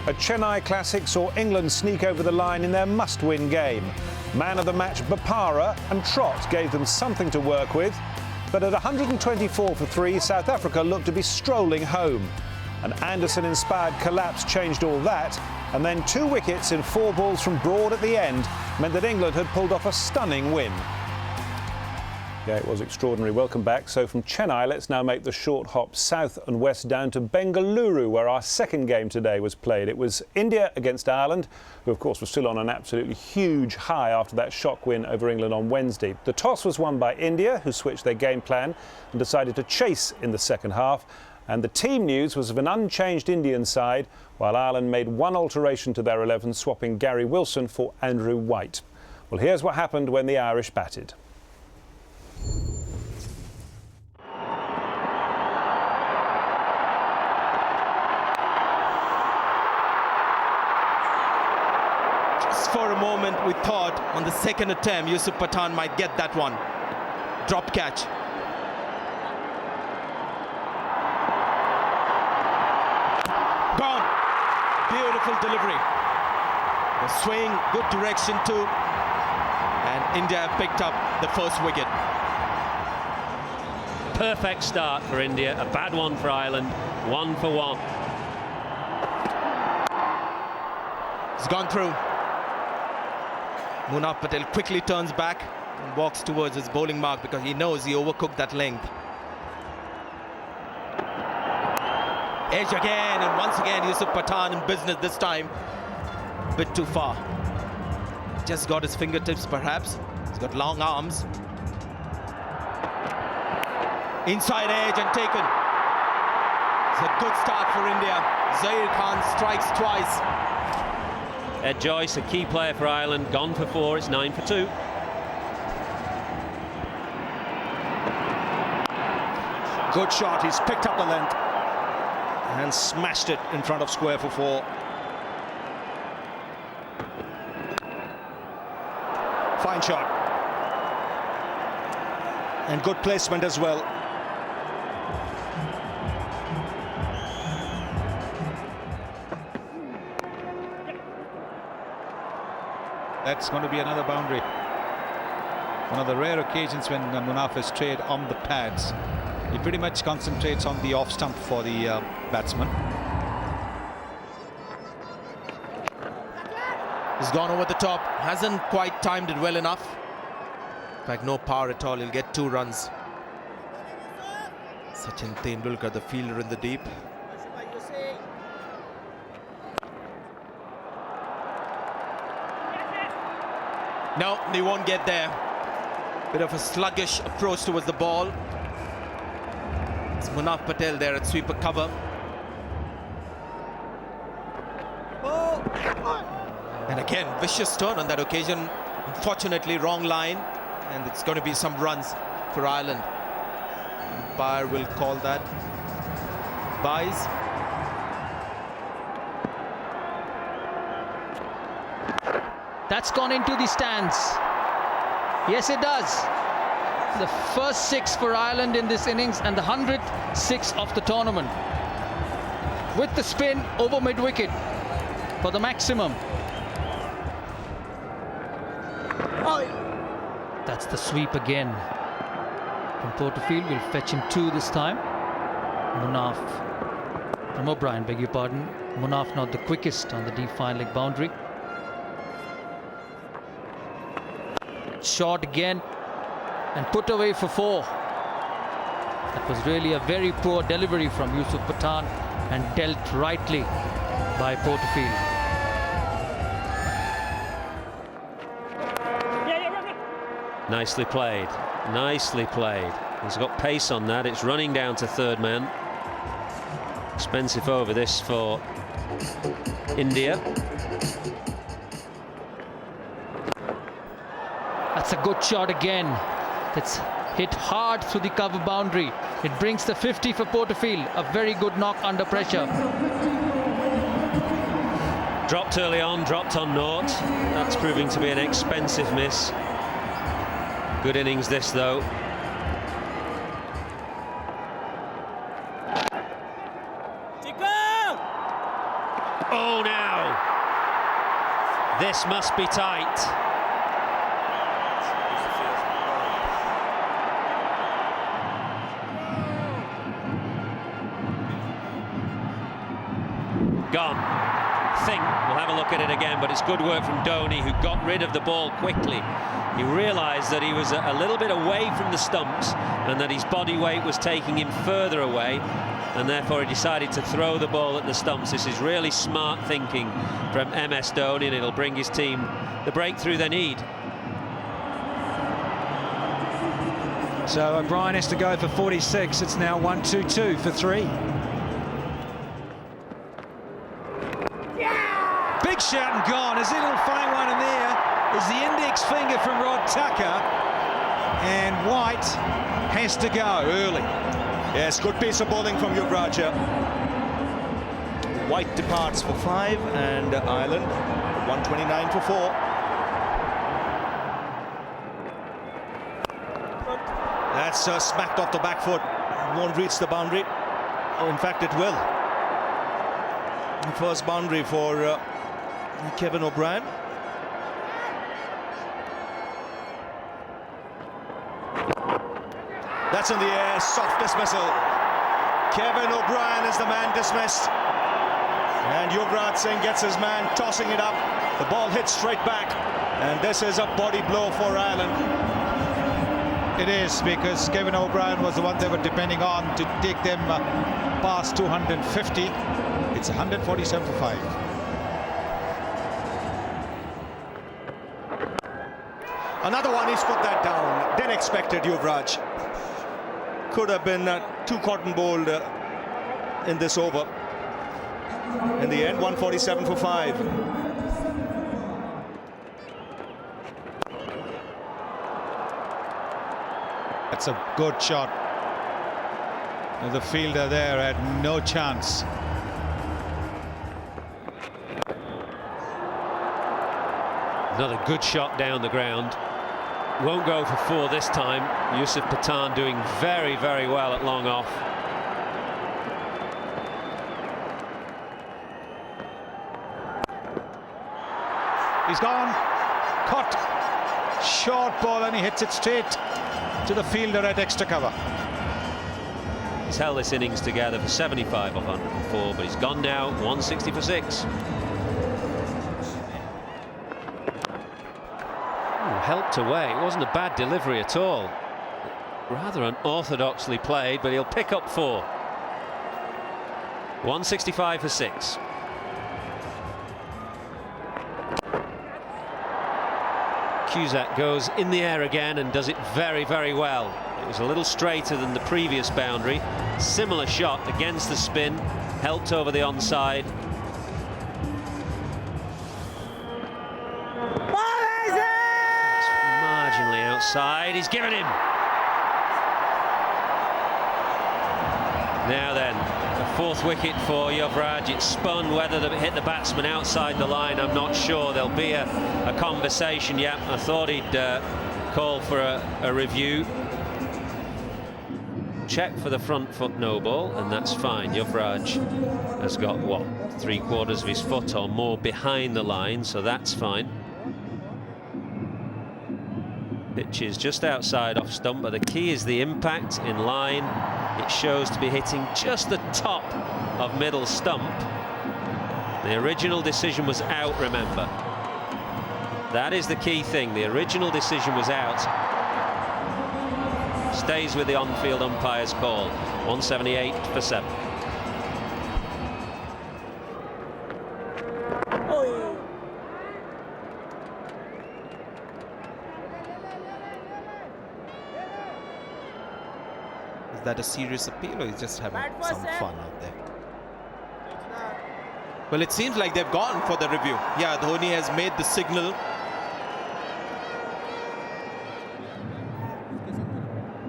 A Chennai classic saw England sneak over the line in their must-win game. Man of the match Bopara and Trott gave them something to work with. But at 124 for 3, South Africa looked to be strolling home. An Anderson-inspired collapse changed all that, and then 2 wickets in 4 balls from Broad at the end meant that England had pulled off a stunning win. Yeah, it was extraordinary. Welcome back. So from Chennai, let's now make the short hop south and west down to Bengaluru, where our second game today was played. It was India against Ireland, who of course was still on an absolutely huge high after that shock win over England on Wednesday. The toss was won by India, who switched their game plan and decided to chase in the second half. And the team news was of an unchanged Indian side, while Ireland made 1 alteration to their 11, swapping Gary Wilson for Andrew White. Well, here's what happened when the Irish batted. For a moment we thought on the second attempt Yusuf Pathan might get that one. Drop catch. Gone. Beautiful delivery. The swing, good direction too. And India picked up the first wicket. Perfect start for India, a bad one for Ireland, 1 for 1. It's gone through. Munaf Patel quickly turns back and walks towards his bowling mark because he knows he overcooked that length. Edge again, and once again Yusuf Pathan in business this time. A bit too far. Just got his fingertips perhaps. He's got long arms. Inside edge and taken. It's a good start for India. Zair Khan strikes twice. Ed Joyce, a key player for Ireland, gone for 4, it's 9 for 2. Good shot, he's picked up the length and smashed it in front of square for 4. Fine shot. And good placement as well. That's going to be another boundary. One of the rare occasions when Munaf has strayed on the pads. He pretty much concentrates on the off stump for the batsman. He's gone over the top. Hasn't quite timed it well enough. In fact, no power at all. He'll get 2 runs. Sachin Tendulkar, the fielder in the deep. No, they won't get there. Bit of a sluggish approach towards the ball. It's Munaf Patel there at sweeper cover. And again, vicious turn on that occasion. Unfortunately, wrong line. And it's going to be some runs for Ireland. Umpire will call that byes. That's gone into the stands. Yes, it does. The first 6 for Ireland in this innings and the 106 of the tournament. With the spin over mid-wicket for the maximum. That's the sweep again. From Porterfield, will fetch him 2 this time. Munaf, from O'Brien, beg your pardon. Munaf not the quickest on the deep fine leg boundary. Shot again and put away for 4. That was really a very poor delivery from Yusuf Pathan and dealt rightly by Porterfield. Nicely played, nicely played. He's got pace on that, it's running down to 3rd man. Expensive over this for India. That's a good shot again. It's hit hard through the cover boundary. It brings the 50 for Porterfield. A very good knock under pressure. Dropped early on, dropped on naught. That's proving to be an expensive miss. Good innings this though. Oh, now! This must be tight. Gone. I think we'll have a look at it again, but it's good work from Dhoni, who got rid of the ball quickly. He realised that he was a little bit away from the stumps and that his body weight was taking him further away, and therefore he decided to throw the ball at the stumps. This is really smart thinking from MS Dhoni, and it'll bring his team the breakthrough they need. So O'Brien has to go for 46. It's now 1-2-2 for 3. Big shout and gone. As it'll find one in there is the index finger from Rod Tucker, and White has to go early. Yes, good piece of bowling from Yuvraj. White departs for 5 and Ireland 129 for 4. That's smacked off the back foot. Won't reach the boundary. Oh, in fact, it will. The first boundary for Kevin O'Brien. That's in the air, soft dismissal. Kevin O'Brien is the man dismissed. And Yuvraj Singh gets his man tossing it up. The ball hits straight back. And this is a body blow for Ireland. It is, because Kevin O'Brien was the one they were depending on to take them past 250. It's 147 for 5. Another one, he's put that down. Didn't expect it, Yuvraj. Could have been too cotton bowled in this over. In the end, 147 for 5. That's a good shot. And the fielder there had no chance. Another good shot down the ground. Won't go for 4 this time. Yusuf Pathan doing very, very well at long off. He's gone. Caught. Short ball, and he hits it straight to the fielder at extra cover. He's held this innings together for 75 off 104, but he's gone now, 160 for 6. Helped away. It wasn't a bad delivery at all. Rather unorthodoxly played, but he'll pick up 4. 165 for 6. Cusack goes in the air again and does it very, very well. It was a little straighter than the previous boundary. Similar shot against the spin, helped over the onside. Marginally outside. He's given him. Now then, the 4th wicket for Yuvraj. It spun. Whether it hit the batsman outside the line, I'm not sure. There'll be a conversation. Yeah, I thought he'd call for a review. Check for the front foot no ball, and that's fine. Yuvraj has got, what, 3/4 of his foot or more behind the line, so that's fine. Pitch is just outside off stump, but the key is the impact in line. It shows to be hitting just the top of middle stump. The original decision was out, remember. That is the key thing. The original decision was out. Stays with the on-field umpire's call. 178 for 7. Is that a serious appeal, or he's just having some fun out there? Well, it seems like they've gone for the review. Yeah, Dhoni has made the signal.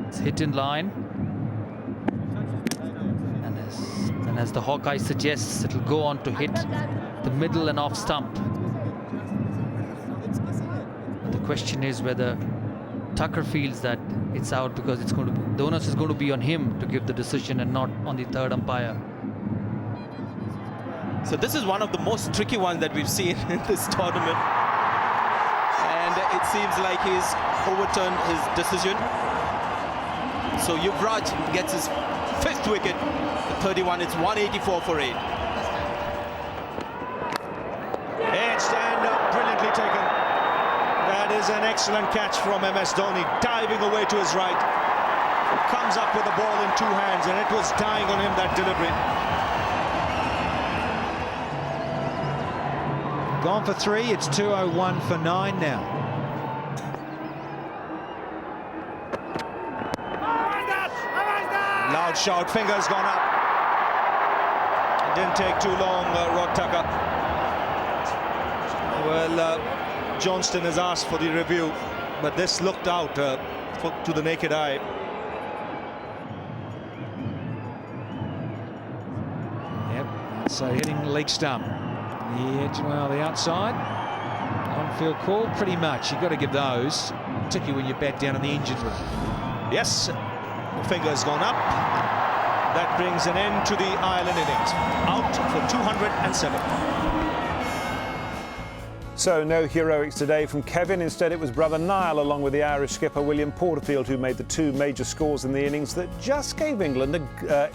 It's hit in line. And as the Hawkeye suggests, it'll go on to hit the middle and off stump. The question is whether Tucker feels that it's out, because it's going to be, the onus is going to be on him to give the decision and not on the third umpire. So this is one of the most tricky ones that we've seen in this tournament. And it seems like he's overturned his decision. So Yuvraj gets his 5th wicket. The 31, it's 184 for 8. Edged and brilliantly taken. That is an excellent catch from MS Dhoni, diving away to his right. Comes up with the ball in 2 hands, and it was dying on him, that delivery. Gone for 3. It's 201 for 9 now. Loud shout, fingers gone up. It didn't take too long, Rod Tucker. Well, Johnston has asked for the review, but this looked out to the naked eye. Yep, so hitting the leg stump. The edge, well, the outside. On-field call, pretty much. You've got to give those, particularly when you're back down in the injured room. Yes, the finger's gone up. That brings an end to the Ireland innings. Out for 207. So no heroics today from Kevin. Instead, it was brother Niall, along with the Irish skipper William Porterfield, who made the 2 major scores in the innings that just gave England,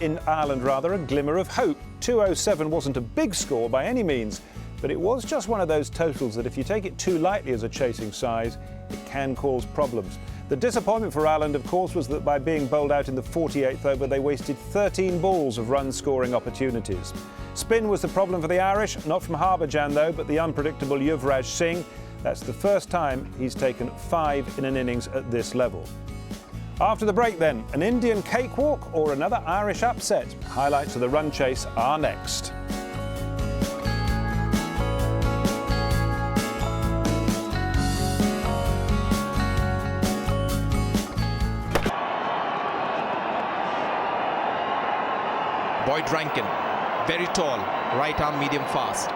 in Ireland rather, a glimmer of hope. 207 wasn't a big score by any means, but it was just one of those totals that if you take it too lightly as a chasing side, it can cause problems. The disappointment for Ireland, of course, was that by being bowled out in the 48th over, they wasted 13 balls of run-scoring opportunities. Spin was the problem for the Irish, not from Harbhajan though, but the unpredictable Yuvraj Singh. That's the first time he's taken 5 in an innings at this level. After the break then, an Indian cakewalk or another Irish upset? Highlights of the run chase are next. Boyd Rankin, very tall, right arm medium fast.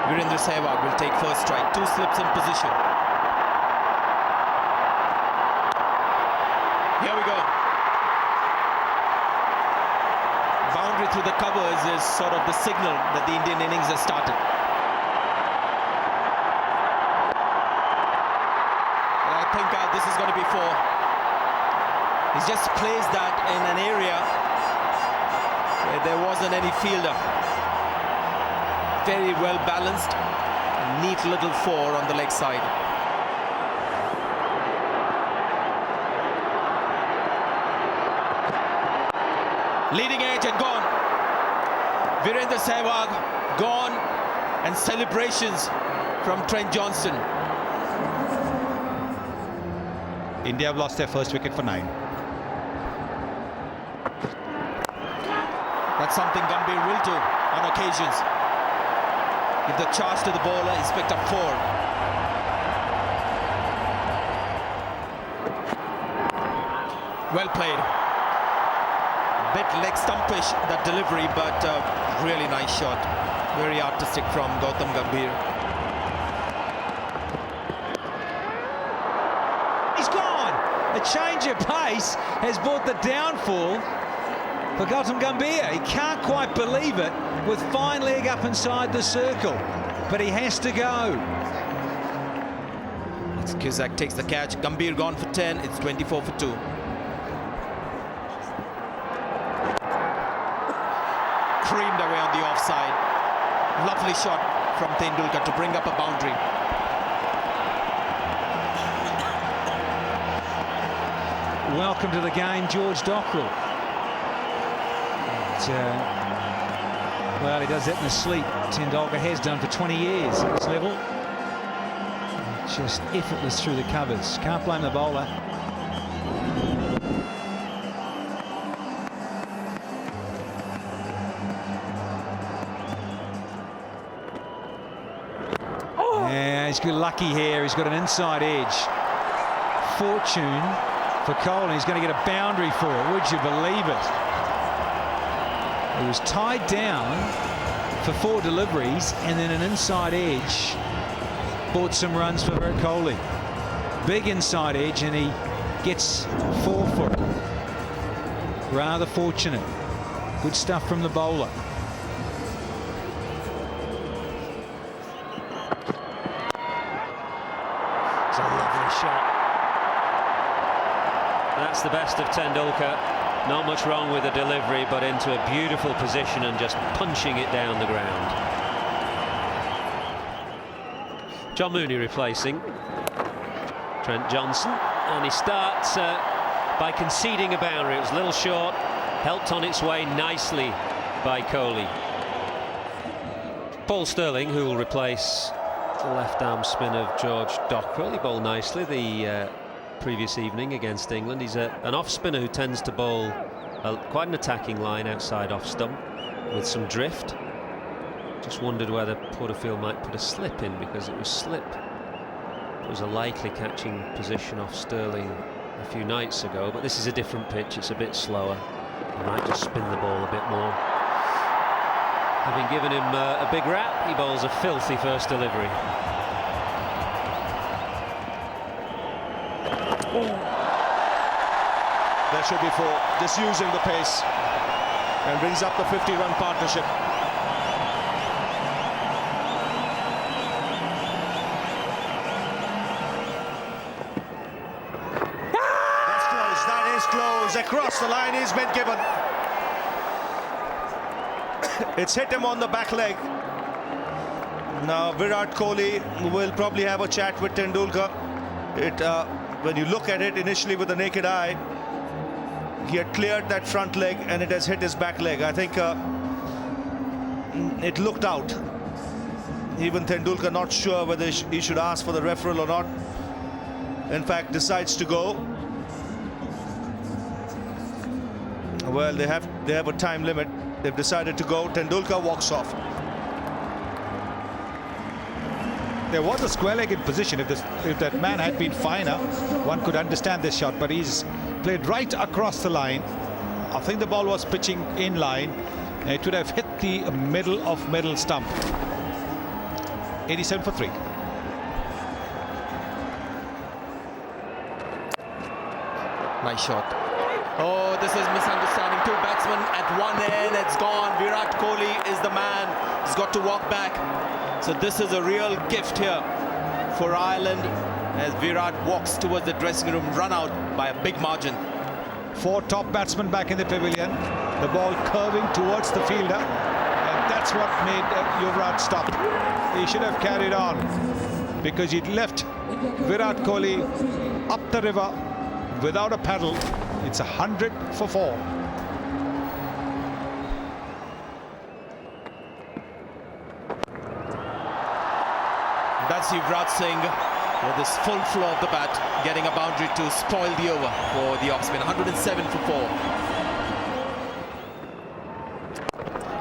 Virendra Sehwag will take first strike, 2 slips in position. Here we go. Boundary through the covers is sort of the signal that the Indian innings has started. And I think this is going to be 4. He's just placed that in an area where there wasn't any fielder. Very well balanced, neat little 4 on the leg side. Leading edge and gone. Virendra Sehwag gone, and celebrations from Trent Johnston. India have lost their first wicket for 9. That's something Gambhir will do on occasions. If the charge to the bowler, he's picked up 4. Well played. Bit leg stumpish, that delivery, but really nice shot. Very artistic from Gautam Gambhir. He's gone! A change of pace has brought the downfall for Gautam Gambhir. He can't quite believe it with fine leg up inside the circle, but he has to go. Cusack takes the catch. Gambhir gone for 10. It's 24 for 2. Creamed away on the offside. Lovely shot from Tendulkar to bring up a boundary. Welcome to the game, George Dockrell. Well, he does that in his sleep. Tendulkar has done for 20 years at this level. Just effortless through the covers. Can't blame the bowler. Yeah, he's good lucky here. He's got an inside edge. Fortune for Cole, and he's going to get a boundary for it. Would you believe it? He was tied down for 4 deliveries, and then an inside edge bought some runs for Virat Kohli. Big inside edge, and he gets 4 for it. Rather fortunate. Good stuff from the bowler. It's a lovely shot. That's the best of Tendulkar. Not much wrong with the delivery, but into a beautiful position and just punching it down the ground. John Mooney replacing Trent Johnson, and he starts by conceding a boundary. It was a little short, helped on its way nicely by Kohli. Paul Stirling, who will replace the left-arm spin of George Dockrell. He bowled nicely the previous evening against England. He's an off-spinner who tends to bowl quite an attacking line outside off-stump with some drift. Just wondered whether Porterfield might put a slip in, because it was slip. It was a likely catching position off Stirling a few nights ago, but this is a different pitch. It's a bit slower. He might just spin the ball a bit more. Having given him a big rap, he bowls a filthy first delivery. There should be 4, just using the pace, and brings up the 50-run partnership. That's close, that is close. Across the line he's been given. It's hit him on the back leg. Now Virat Kohli will probably have a chat with Tendulkar. When you look at it initially with the naked eye, he had cleared that front leg and it has hit his back leg. I think it looked out. Even Tendulkar not sure whether he should ask for the referral or not. In fact, decides to go. Well, they have a time limit. They've decided to go. Tendulkar walks off. There was a square-legged position. If that man had been finer, one could understand this shot, but he's played right across the line. I think the ball was pitching in line. It would have hit the middle stump. 87 for 3. Nice shot. Oh, this is misunderstanding. 2 batsmen at one end. It's gone. Virat Kohli is the man. He's got to walk back. So this is a real gift here for Ireland as Virat walks towards the dressing room, run out by a big margin. 4 top batsmen back in the pavilion. The ball curving towards the fielder, and that's what made Yuvraj stop. He should have carried on, because he'd left Virat Kohli up the river without a paddle. It's 100 for 4. That's Yuvraj Singh with his full flow of the bat, getting a boundary to spoil the over for the off-spin. 107 for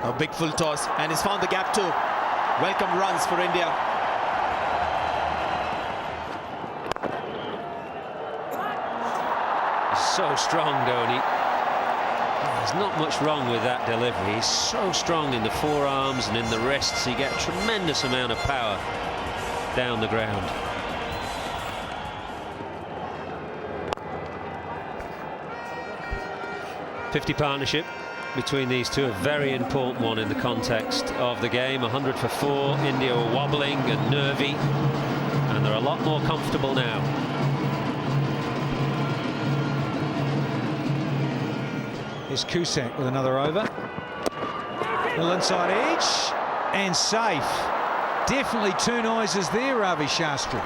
4. A big full toss, and he's found the gap too. Welcome runs for India. So strong, Dhoni. There's not much wrong with that delivery. He's so strong in the forearms and in the wrists. He gets a tremendous amount of power down the ground. .50 partnership between these two, a very important one in the context of the game. 100 for 4. India were wobbling and nervy, and they're a lot more comfortable now. Here's Cusack with another over. Little inside edge, and safe. Definitely 2 noises there, Ravi Shastri.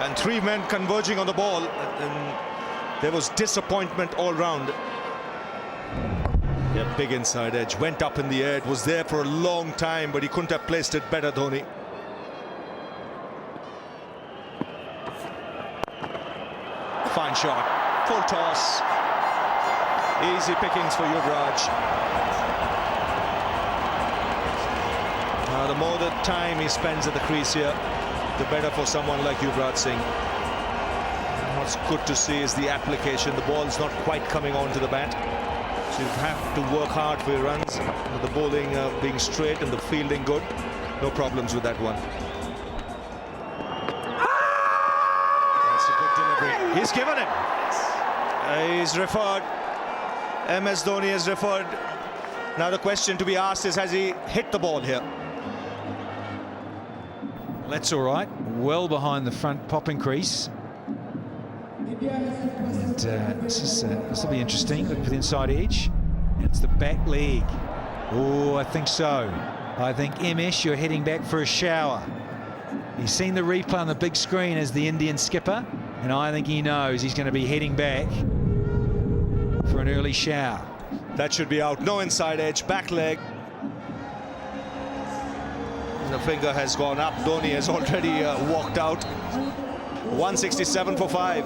And 3 men converging on the ball, and there was disappointment all round. Yeah, big inside edge, went up in the air. It was there for a long time, but he couldn't have placed it better, Dhoni. Fine shot, full toss. Easy pickings for Yuvraj. The more the time he spends at the crease here, the better for someone like Yuvraj Singh. What's good to see is the application. The ball's not quite coming onto the bat, so you have to work hard for your runs. With the bowling being straight and the fielding good, no problems with that one. That's a good delivery. He's given it. He's referred. MS Dhoni has referred Now the question to be asked is, has he hit the ball here? That's all right. Well behind the front popping crease. And this will be interesting. Look for the inside edge. It's the back leg. Oh, I think so. I think Emish, you're heading back for a shower. He's seen the replay on the big screen as the Indian skipper, and I think he knows he's going to be heading back for an early shower. That should be out. No inside edge, back leg. The finger has gone up. Dhoni has already walked out. 167 for 5.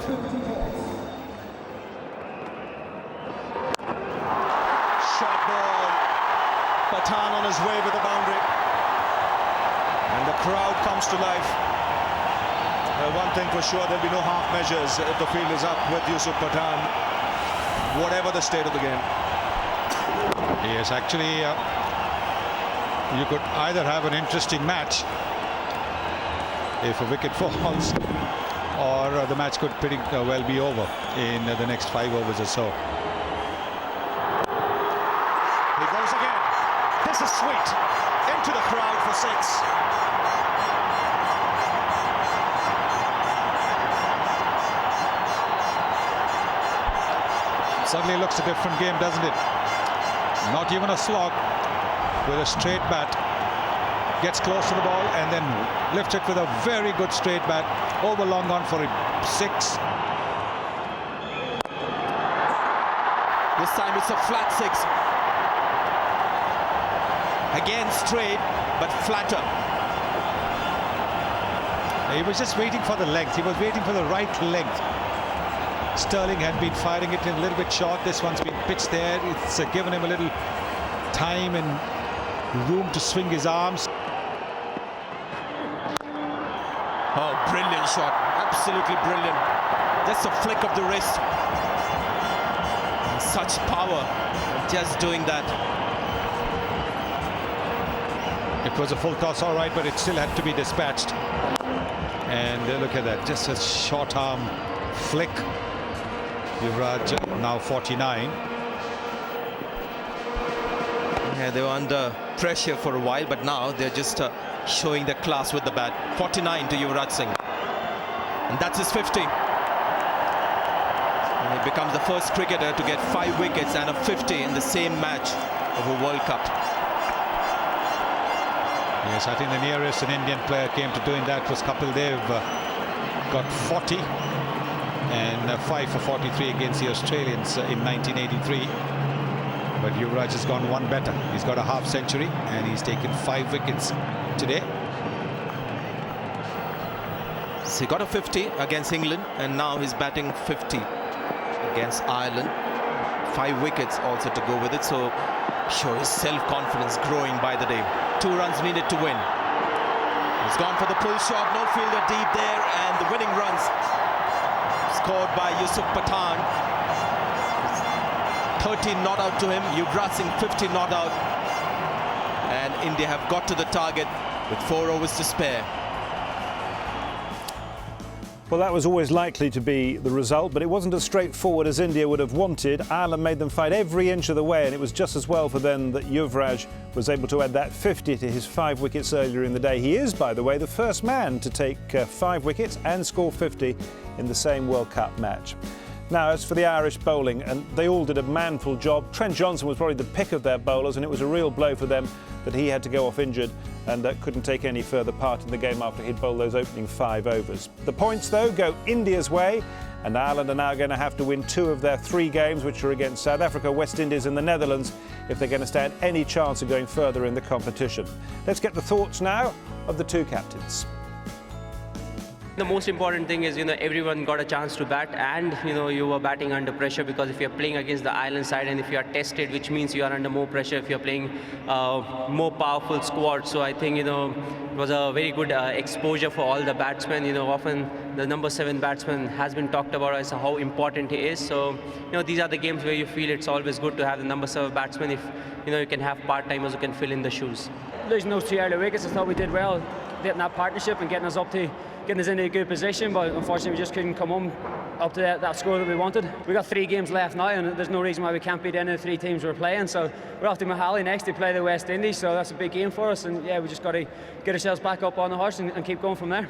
Shot ball. Pathan on his way with the boundary. And the crowd comes to life. One thing for sure, there'll be no half measures if the field is up with Yusuf Pathan, whatever the state of the game. Yes, actually, you could either have an interesting match if a wicket falls, or the match could pretty well be over in the next 5 overs or so. He goes again. This is sweet. Into the crowd for 6. Suddenly looks a different game, doesn't it? Not even a slog, with a straight bat. Gets close to the ball and then lifts it with a very good straight bat. Over long on for 6. This time it's a flat 6. Again straight, but flatter. He was just waiting for the length. He was waiting for the right length. Sterling had been firing it in a little bit short. This one's been pitched there. It's given him a little time and room to swing his arms. Oh, brilliant shot. Absolutely brilliant. Just a flick of the wrist. And such power. Just doing that. It was a full toss, all right, but it still had to be dispatched. And look at that. Just a short arm flick. Yuvraj now 49. Yeah, they were under pressure for a while, but now they're just showing their class with the bat. 49 to Yuvraj Singh. And that's his 50. And he becomes the first cricketer to get 5 wickets and a 50 in the same match of a World Cup. Yes, I think the nearest an Indian player came to doing that was Kapil Dev. Got 40 and 5 for 43 against the Australians in 1983. But Yuvraj has gone one better. He's got a half century and he's taken 5 wickets today. So he got a 50 against England, and now he's batting 50 against Ireland. 5 wickets also to go with it, so sure his self-confidence growing by the day. 2 runs needed to win. He's gone for the pull shot, no fielder deep there, and the winning runs scored by Yusuf Pathan. 30 not out to him, Yuvraj Singh 50 not out, and India have got to the target with 4 overs to spare. Well, that was always likely to be the result, but it wasn't as straightforward as India would have wanted. Ireland made them fight every inch of the way, and it was just as well for them that Yuvraj was able to add that 50 to his 5 wickets earlier in the day. He is, by the way, the first man to take 5 wickets and score 50 in the same World Cup match. Now, as for the Irish bowling, and they all did a manful job. Trent Johnson was probably the pick of their bowlers, and it was a real blow for them that he had to go off injured and couldn't take any further part in the game after he'd bowled those opening 5 overs. The points, though, go India's way, and Ireland are now going to have to win 2 of their 3 games, which are against South Africa, West Indies and the Netherlands, if they're going to stand any chance of going further in the competition. Let's get the thoughts now of the 2 captains. The most important thing is, everyone got a chance to bat, and, you were batting under pressure, because if you're playing against the Ireland side and if you are tested, which means you are under more pressure if you're playing more powerful squad. So I think, it was a very good exposure for all the batsmen. Often the number 7 batsman has been talked about as how important he is. So, these are the games where you feel it's always good to have the number 7 batsman. If, you can have part-timers who can fill in the shoes. Losing those 2 early wickets, I thought we did well, getting that partnership and getting us up to getting us into a good position, but unfortunately we just couldn't come home up to that score that we wanted. We got 3 games left now, and there's no reason why we can't beat any of the 3 teams we're playing. So we're off to Mahali next to play the West Indies, so that's a big game for us. And yeah, we just got to get ourselves back up on the horse and keep going from there.